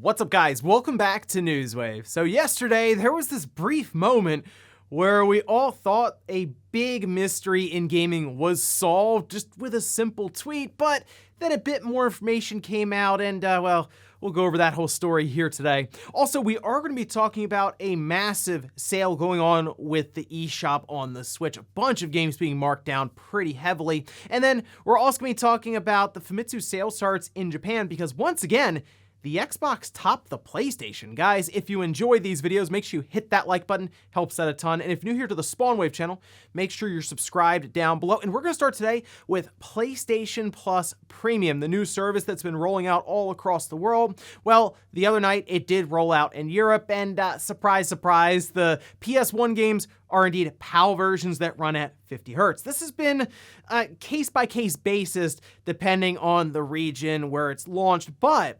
What's up, guys? Welcome back to Newswave. So yesterday, there was this brief moment where we all thought a big mystery in gaming was solved just with a simple tweet, but then a bit more information came out and, well, we'll go over that whole story here today. Also, we are going to be talking about a massive sale going on with the eShop on the Switch. A bunch of games being marked down pretty heavily. And then we're also going to be talking about the Famitsu sales charts in Japan because, once again, the Xbox topped the PlayStation. Guys, if you enjoy these videos, make sure you hit that like button, helps out a ton. And if you're new here to the Spawnwave channel, make sure you're subscribed down below. And we're gonna start today with PlayStation Plus Premium, the new service that's been rolling out all across the world. Well, the other night it did roll out in Europe, and surprise, surprise, the PS1 games are indeed PAL versions that run at 50 hertz. This has been a case-by-case basis depending on the region where it's launched, but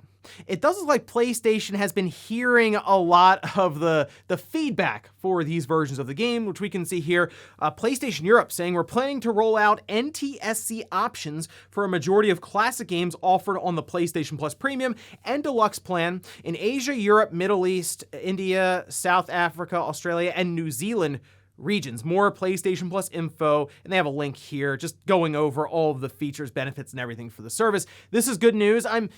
it does look like PlayStation has been hearing a lot of the feedback for these versions of the game, which we can see here. PlayStation Europe saying we're planning to roll out NTSC options for a majority of classic games offered on the PlayStation Plus Premium and Deluxe plan in Asia, Europe, Middle East, India, South Africa, Australia, and New Zealand regions. More PlayStation Plus info, and they have a link here just going over all of the features, benefits, and everything for the service. This is good news. I'm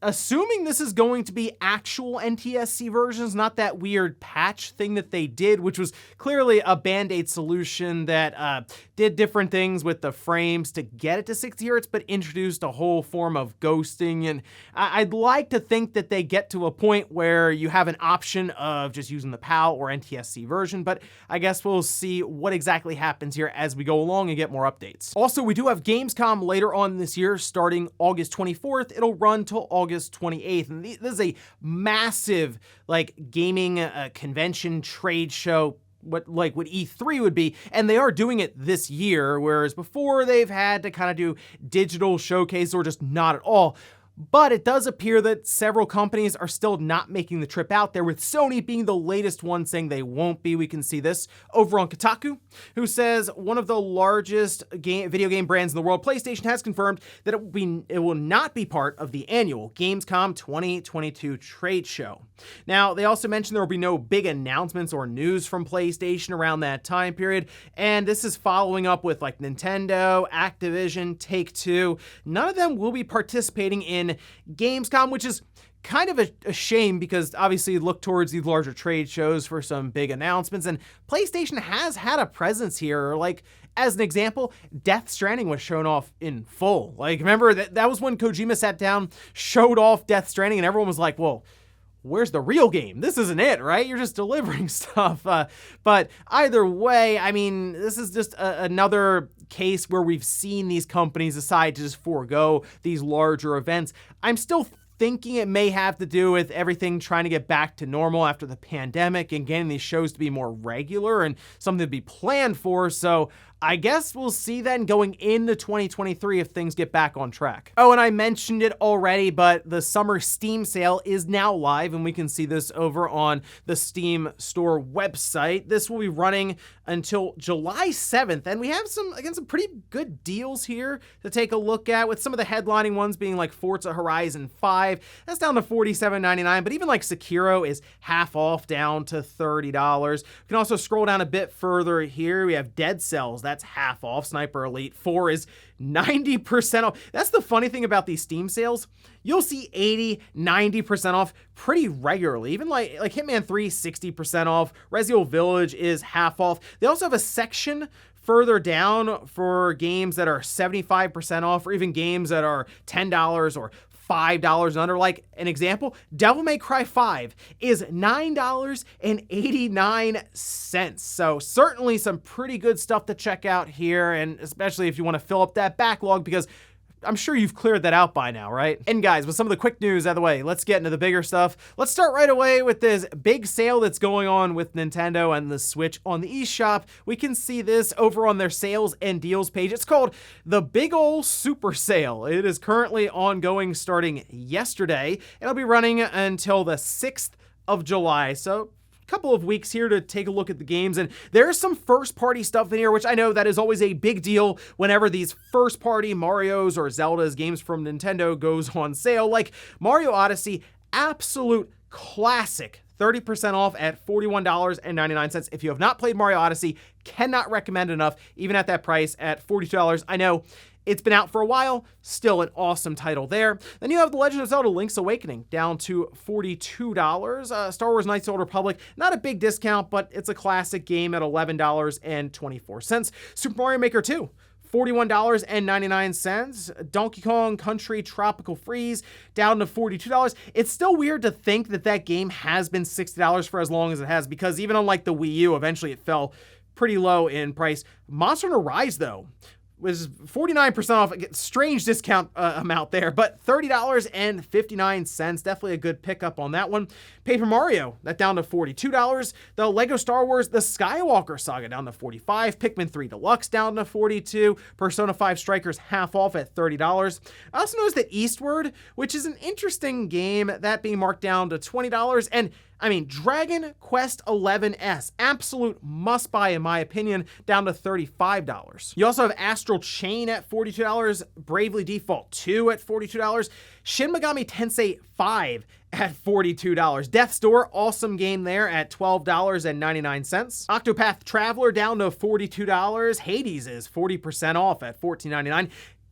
assuming this is going to be actual NTSC versions, not that weird patch thing that they did, which was clearly a Band-Aid solution that did different things with the frames to get it to 60 hertz, but introduced a whole form of ghosting. And I'd like to think that they get to a point where you have an option of just using the PAL or NTSC version, but I guess we'll see what exactly happens here as we go along and get more updates. Also, we do have Gamescom later on this year, starting August 24th. It'll run till August 28th, and this is a massive gaming convention trade show, what E3 would be, and they are doing it this year, whereas before they've had to kind of do digital showcase or just not at all. But it does appear that several companies are still not making the trip out there, with Sony being the latest one saying they won't be. We can see this over on Kotaku, who says one of the largest video game brands in the world, PlayStation, has confirmed that it will not be part of the annual Gamescom 2022 trade show. Now, they also mentioned there will be no big announcements or news from PlayStation around that time period, and this is following up with Nintendo, Activision, Take-Two. None of them will be participating in Gamescom, which is kind of a shame because obviously you look towards these larger trade shows for some big announcements, and PlayStation has had a presence here. As an example, Death Stranding was shown off in full. Remember that was when Kojima sat down, showed off Death Stranding, and everyone was like, well, where's the real game? This isn't it, right? You're just delivering stuff. But either way, I mean, this is just another case where we've seen these companies decide to just forego these larger events. I'm still thinking it may have to do with everything trying to get back to normal after the pandemic and getting these shows to be more regular and something to be planned for. So I guess we'll see then going into 2023 if things get back on track. Oh, and I mentioned it already, but the summer Steam sale is now live, and we can see this over on the Steam store website. This will be running until July 7th, and we have some pretty good deals here to take a look at, with some of the headlining ones being like Forza Horizon 5. That's down to $47.99, but even Sekiro is half off, down to $30. We can also scroll down a bit further here. We have Dead Cells. That's half off. Sniper Elite 4 is 90% off. That's the funny thing about these Steam sales. You'll see 80, 90% off pretty regularly. Even like Hitman 3, 60% off. Resident Evil Village is half off. They also have a section further down for games that are 75% off, or even games that are $10 or $5 and under. Like an example, Devil May Cry 5 is $9.89. So certainly some pretty good stuff to check out here, and especially if you want to fill up that backlog, because I'm sure you've cleared that out by now, right? And guys, with some of the quick news out of the way, let's get into the bigger stuff. Let's start right away with this big sale that's going on with Nintendo and the Switch on the eShop. We can see this over on their sales and deals page. It's called the Big Ol' Super Sale. It is currently ongoing starting yesterday. It'll be running until the 6th of July. So couple of weeks here to take a look at the games, and there's some first-party stuff in here, which I know that is always a big deal whenever these first-party Marios or Zeldas games from Nintendo goes on sale. Like Mario Odyssey absolute classic. 30% off at $41.99. If you have not played Mario Odyssey, cannot recommend enough, even at that price at $42. I know it's been out for a while, still an awesome title there. Then you have The Legend of Zelda Link's Awakening, down to $42. Star Wars Knights of the Old Republic, not a big discount, but it's a classic game at $11.24. Super Mario Maker 2, $41.99. Donkey Kong Country Tropical Freeze, down to $42. It's still weird to think that that game has been $60 for as long as it has, because even on like the Wii U, eventually it fell pretty low in price. Monster Hunter Rise, though, was 49% off. Strange discount amount there, but $30.59. Definitely a good pickup on that one. Paper Mario, that down to $42. The Lego Star Wars The Skywalker Saga down to $45. Pikmin 3 Deluxe down to $42. Persona 5 Strikers half off at $30. I also noticed that Eastward, which is an interesting game, that being marked down to $20. And I mean, Dragon Quest XI, absolute must buy in my opinion, down to $35. You also have Astral Chain at $42, Bravely Default 2 at $42, Shin Megami Tensei 5 at $42. Death's Door, awesome game there at $12.99. Octopath Traveler down to $42. Hades is 40% off at $14.99.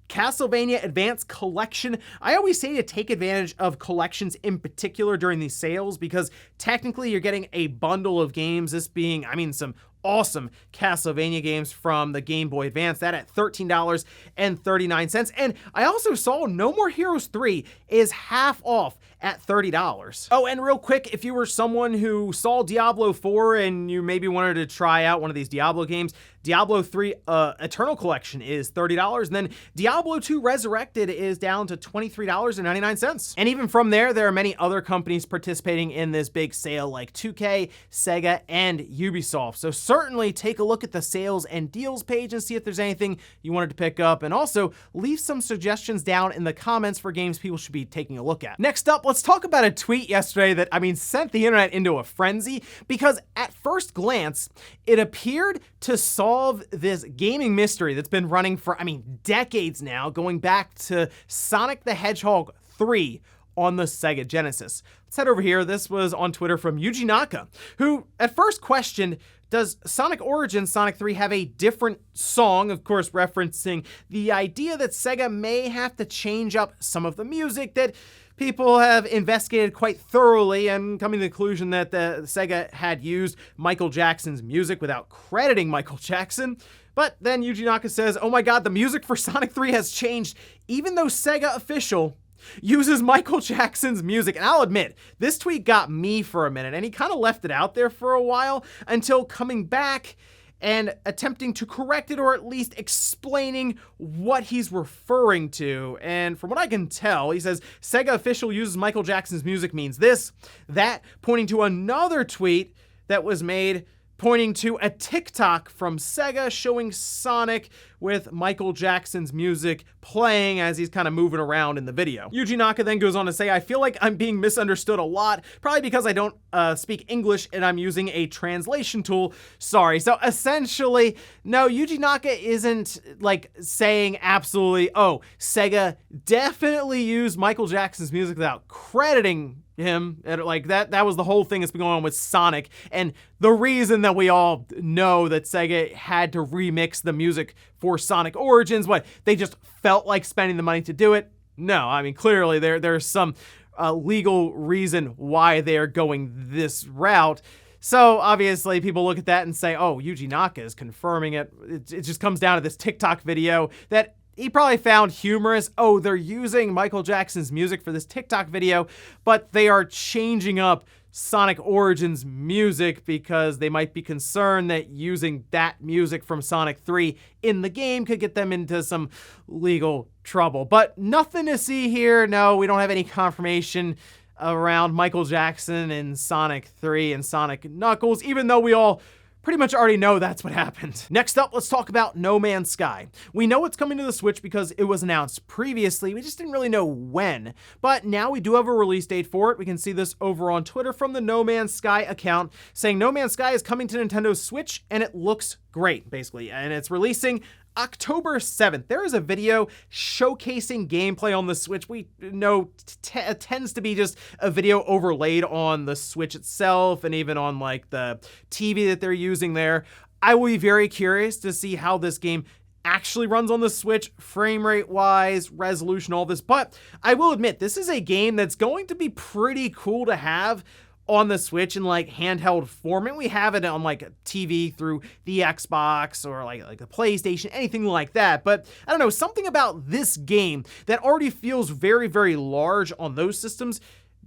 Castlevania Advanced Collection. I always say to take advantage of collections in particular during these sales, because technically you're getting a bundle of games, this being, I mean, some awesome Castlevania games from the Game Boy Advance, that at $13.39. And I also saw No More Heroes 3 is half off at $30. Oh, and real quick, if you were someone who saw Diablo 4 and you maybe wanted to try out one of these Diablo games, Diablo 3 Eternal Collection is $30, and then Diablo 2 Resurrected is down to $23.99. And even from there are many other companies participating in this big sale like 2K, Sega, and Ubisoft. So certainly take a look at the sales and deals page and see if there's anything you wanted to pick up, and also leave some suggestions down in the comments for games people should be taking a look at. Next up, let's talk about a tweet yesterday that, I mean, sent the internet into a frenzy, because at first glance, it appeared to solve this gaming mystery that's been running for, I mean, decades now, going back to Sonic the Hedgehog 3 on the Sega Genesis. Let's head over here. This was on Twitter from Yuji Naka, who at first questioned, does Sonic Origins Sonic 3 have a different song? Of course, referencing the idea that Sega may have to change up some of the music that people have investigated quite thoroughly and coming to the conclusion that the Sega had used Michael Jackson's music without crediting Michael Jackson. But then Yuji Naka says, oh my god, the music for Sonic 3 has changed, even though Sega official uses Michael Jackson's music. And I'll admit, this tweet got me for a minute, and he kind of left it out there for a while until coming back and attempting to correct it, or at least explaining what he's referring to. And from what I can tell, he says, Sega official uses Michael Jackson's music means this, that, pointing to another tweet that was made pointing to a TikTok from Sega showing Sonic with Michael Jackson's music playing as he's kind of moving around in the video. Yuji Naka then goes on to say, I feel like I'm being misunderstood a lot, probably because I don't speak English and I'm using a translation tool. Sorry. So essentially, no, Yuji Naka isn't like saying absolutely, oh, Sega definitely used Michael Jackson's music without crediting him. And like that was the whole thing that's been going on with Sonic, and the reason that we all know that Sega had to remix the music for Sonic Origins, what, they just felt like spending the money to do it? No, I mean, clearly there's some legal reason why they're going this route. So obviously people look at that and say, oh, Yuji Naka is confirming it. It just comes down to this TikTok video that he probably found humorous. Oh, they're using Michael Jackson's music for this TikTok video, but they are changing up Sonic Origins music because they might be concerned that using that music from Sonic 3 in the game could get them into some legal trouble. But nothing to see here. No, we don't have any confirmation around Michael Jackson in Sonic 3 and Sonic Knuckles, even though we all pretty much already know that's what happened. Next up, let's talk about No Man's Sky. We know it's coming to the Switch because it was announced previously. We just didn't really know when, but now we do have a release date for it. We can see this over on Twitter from the No Man's Sky account saying No Man's Sky is coming to Nintendo Switch and it looks great, basically. And it's releasing October 7th, there is a video showcasing gameplay on the Switch. We know tends to be just a video overlaid on the Switch itself and even on like the TV that they're using there. I will be very curious to see how this game actually runs on the Switch, frame rate wise, resolution, all this. But I will admit, this is a game that's going to be pretty cool to have on the Switch in like handheld format. We have it on like a TV through the Xbox or like the PlayStation, anything like that. But I don't know, something about this game that already feels very, very large on those systems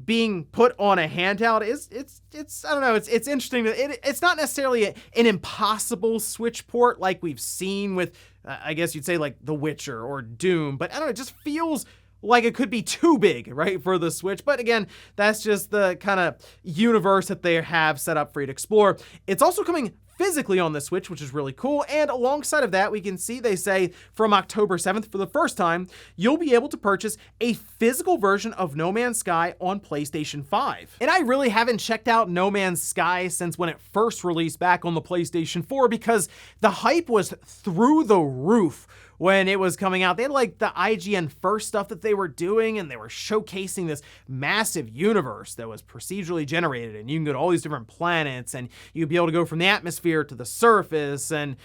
being put on a handheld it's I don't know, it's interesting. It's not necessarily an impossible Switch port like we've seen with I guess you'd say like The Witcher or Doom, but I don't know, it just feels like it could be too big, right, for the Switch. But again, that's just the kind of universe that they have set up for you to explore. It's also coming physically on the Switch, which is really cool. And alongside of that, we can see they say from October 7th, for the first time, you'll be able to purchase a physical version of No Man's Sky on PlayStation 5. And I really haven't checked out No Man's Sky since when it first released back on the PlayStation 4 because the hype was through the roof when it was coming out. They had like the IGN first stuff that they were doing, and they were showcasing this massive universe that was procedurally generated, and you can go to all these different planets, and you'd be able to go from the atmosphere to the surface and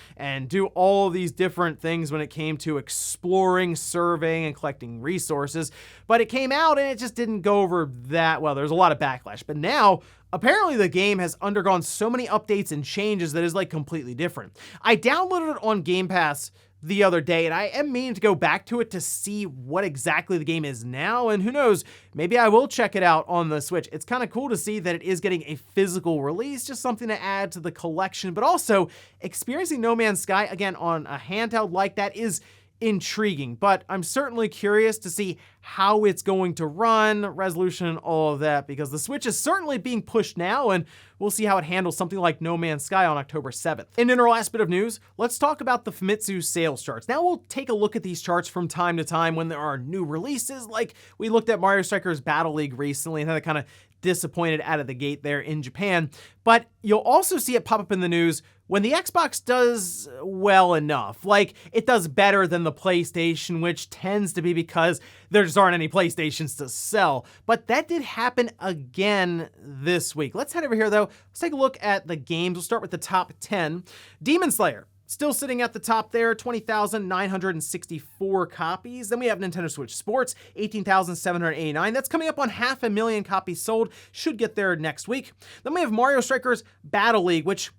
do all of these different things when it came to exploring, surveying, and collecting resources. But it came out and it just didn't go over that well. There's a lot of backlash. But now, apparently the game has undergone so many updates and changes that is like completely different. I downloaded it on Game Pass the other day, and I am meaning to go back to it to see what exactly the game is now, and who knows, maybe I will check it out on the Switch. It's kind of cool to see that it is getting a physical release, just something to add to the collection, but also experiencing No Man's Sky again on a handheld like that is intriguing, but I'm certainly curious to see how it's going to run, resolution, and all of that, because the Switch is certainly being pushed now, and we'll see how it handles something like No Man's Sky on October 7th. And in our last bit of news, let's talk about the Famitsu sales charts. Now we'll take a look at these charts from time to time when there are new releases, like we looked at Mario Strikers Battle League recently and had it kind of disappointed out of the gate there in Japan, but you'll also see it pop up in the news when the Xbox does well enough. Like, it does better than the PlayStation, which tends to be because there just aren't any PlayStations to sell. But that did happen again this week. Let's head over here, though. Let's take a look at the games. We'll start with the top 10. Demon Slayer, still sitting at the top there, 20,964 copies. Then we have Nintendo Switch Sports, 18,789. That's coming up on 500,000 copies sold. Should get there next week. Then we have Mario Strikers Battle League, which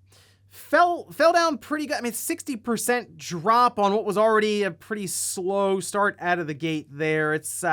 fell down pretty good. I mean, 60% drop on what was already a pretty slow start out of the gate there. It's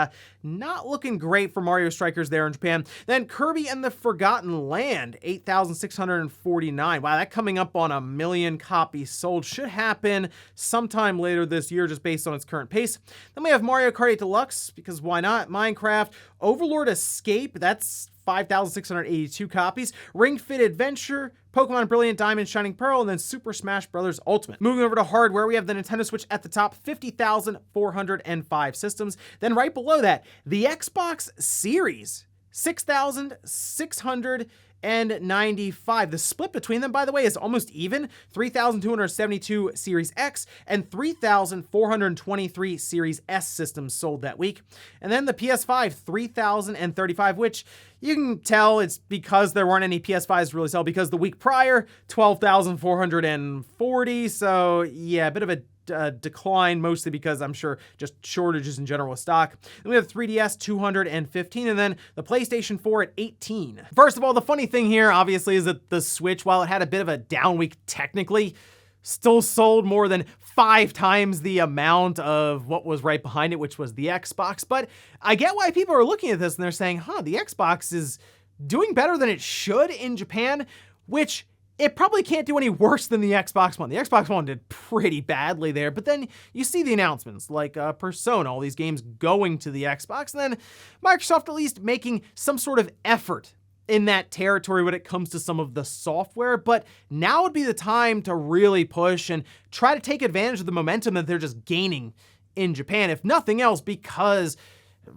not looking great for Mario Strikers there in Japan. Then Kirby and the Forgotten Land, 8,649. Wow, that coming up on 1 million copies sold. Should happen sometime later this year, just based on its current pace. Then we have Mario Kart 8 Deluxe, because why not? Minecraft, Overlord Escape, that's 5,682 copies. Ring Fit Adventure, Pokemon Brilliant Diamond Shining Pearl, and then Super Smash Bros. Ultimate. Moving over to hardware, we have the Nintendo Switch at the top, 50,405 systems. Then right below that, the Xbox Series, 6,695. The split between them, by the way, is almost even. 3,272 Series X and 3,423 Series S systems sold that week. And then the PS5, 3,035, which you can tell it's because there weren't any PS5s to really sell, because the week prior, 12,440. So yeah, a bit of a decline, mostly because I'm sure just shortages in general with stock. Then we have 3DS 215, and then the PlayStation 4 at 18. First of all, the funny thing here obviously is that the Switch, while it had a bit of a down week technically, still sold more than 5 times the amount of what was right behind it, which was the Xbox. But I get why people are looking at this and they're saying, the Xbox is doing better than it should in Japan, which it probably can't do any worse than the Xbox One. The Xbox One did pretty badly there, but then you see the announcements like Persona, all these games going to the Xbox, and then Microsoft at least making some sort of effort in that territory when it comes to some of the software. But now would be the time to really push and try to take advantage of the momentum that they're just gaining in Japan, if nothing else, because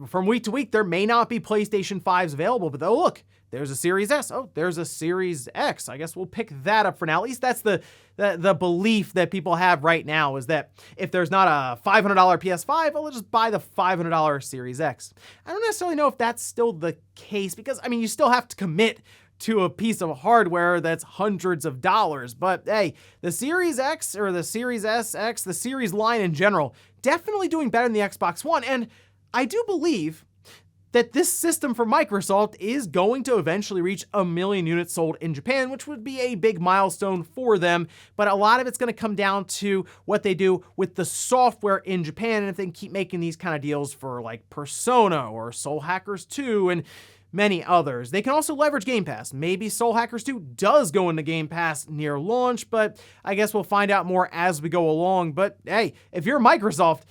from week to week, there may not be PlayStation 5s available, but oh, look, there's a Series S. Oh, there's a Series X. I guess we'll pick that up for now. At least that's the belief that people have right now, is that if there's not a $500 PS5, well, they'll just buy the $500 Series X. I don't necessarily know if that's still the case, because, I mean, you still have to commit to a piece of hardware that's hundreds of dollars. But hey, the Series X or the Series SX, the Series line in general, definitely doing better than the Xbox One. And I do believe that this system from Microsoft is going to eventually reach 1 million units sold in Japan, which would be a big milestone for them. But a lot of it's going to come down to what they do with the software in Japan, and if they can keep making these kind of deals for like Persona or Soul Hackers 2 and many others. They can also leverage Game Pass. Maybe Soul Hackers 2 does go into Game Pass near launch, but I guess we'll find out more as we go along. But hey, if you're Microsoft,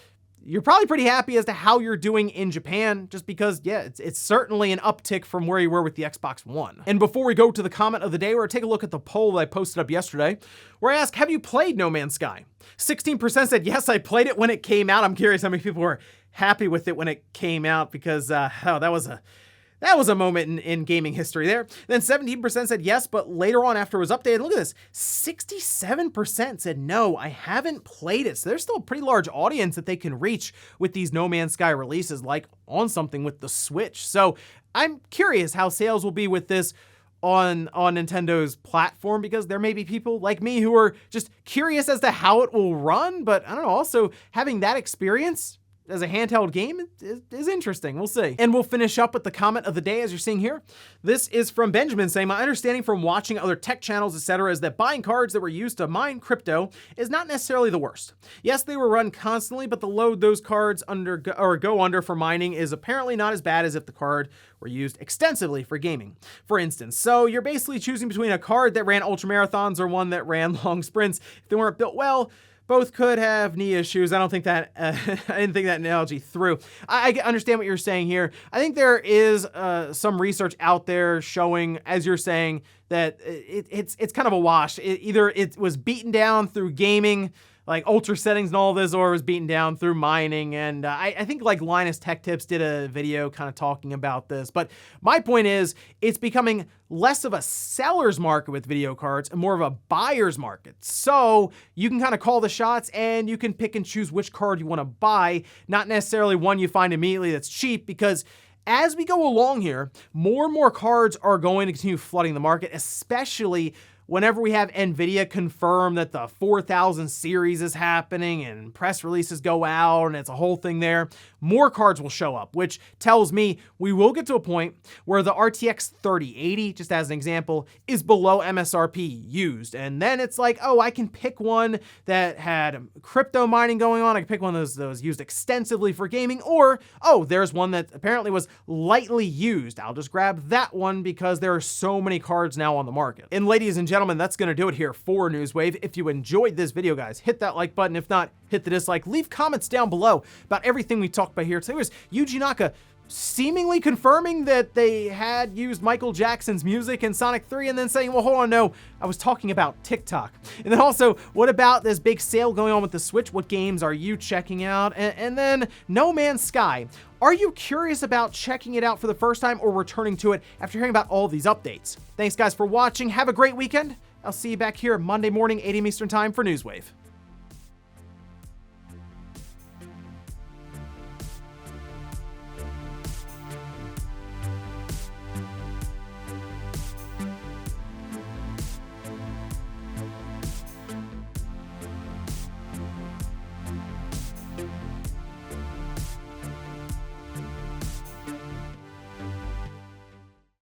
you're probably pretty happy as to how you're doing in Japan, just because, yeah, it's certainly an uptick from where you were with the Xbox One. And before we go to the comment of the day, we're gonna take a look at the poll that I posted up yesterday, where I asked, have you played No Man's Sky? 16% said, yes, I played it when it came out. I'm curious how many people were happy with it when it came out, because that was a moment in gaming history there. Then 17% said yes, but later on after it was updated, look at this, 67% said no, I haven't played it. So there's still a pretty large audience that they can reach with these No Man's Sky releases, like on something with the Switch. So I'm curious how sales will be with this on Nintendo's platform, because there may be people like me who are just curious as to how it will run, but I don't know, also having that experience as a handheld game is interesting. We'll see. And we'll finish up with the comment of the day, as you're seeing here. This is from Benjamin saying, my understanding from watching other tech channels, etc., is that buying cards that were used to mine crypto is not necessarily the worst. Yes, they were run constantly, but the load those cards go under for mining is apparently not as bad as if the card were used extensively for gaming, for instance. So you're basically choosing between a card that ran ultra marathons or one that ran long sprints. If they weren't built well, both could have knee issues. I don't think that, I didn't think that analogy through. I understand what you're saying here. I think there is some research out there showing, as you're saying, that it's kind of a wash. Either it was beaten down through gaming, like ultra settings and all this, or it was beaten down through mining. And I think like Linus Tech Tips did a video kind of talking about this. But my point is, it's becoming less of a seller's market with video cards and more of a buyer's market. So you can kind of call the shots and you can pick and choose which card you want to buy, not necessarily one you find immediately that's cheap, because as we go along here, more and more cards are going to continue flooding the market, especially whenever we have NVIDIA confirm that the 4000 series is happening and press releases go out and it's a whole thing there, more cards will show up, which tells me we will get to a point where the RTX 3080, just as an example, is below MSRP used. And then it's like, oh, I can pick one that had crypto mining going on. I can pick one that was used extensively for gaming, or, oh, there's one that apparently was lightly used. I'll just grab that one because there are so many cards now on the market. And ladies and gentlemen, that's going to do it here for Newswave. If you enjoyed this video, guys, hit that like button. If not, hit the dislike. Leave comments down below about everything we talked about here. Today was Yuji Naka seemingly confirming that they had used Michael Jackson's music in Sonic 3 and then saying, well, hold on, no, I was talking about TikTok. And then also, what about this big sale going on with the Switch? What games are you checking out? And then No Man's Sky. Are you curious about checking it out for the first time or returning to it after hearing about all these updates? Thanks, guys, for watching. Have a great weekend. I'll see you back here Monday morning, 8 a.m. Eastern Time for Newswave.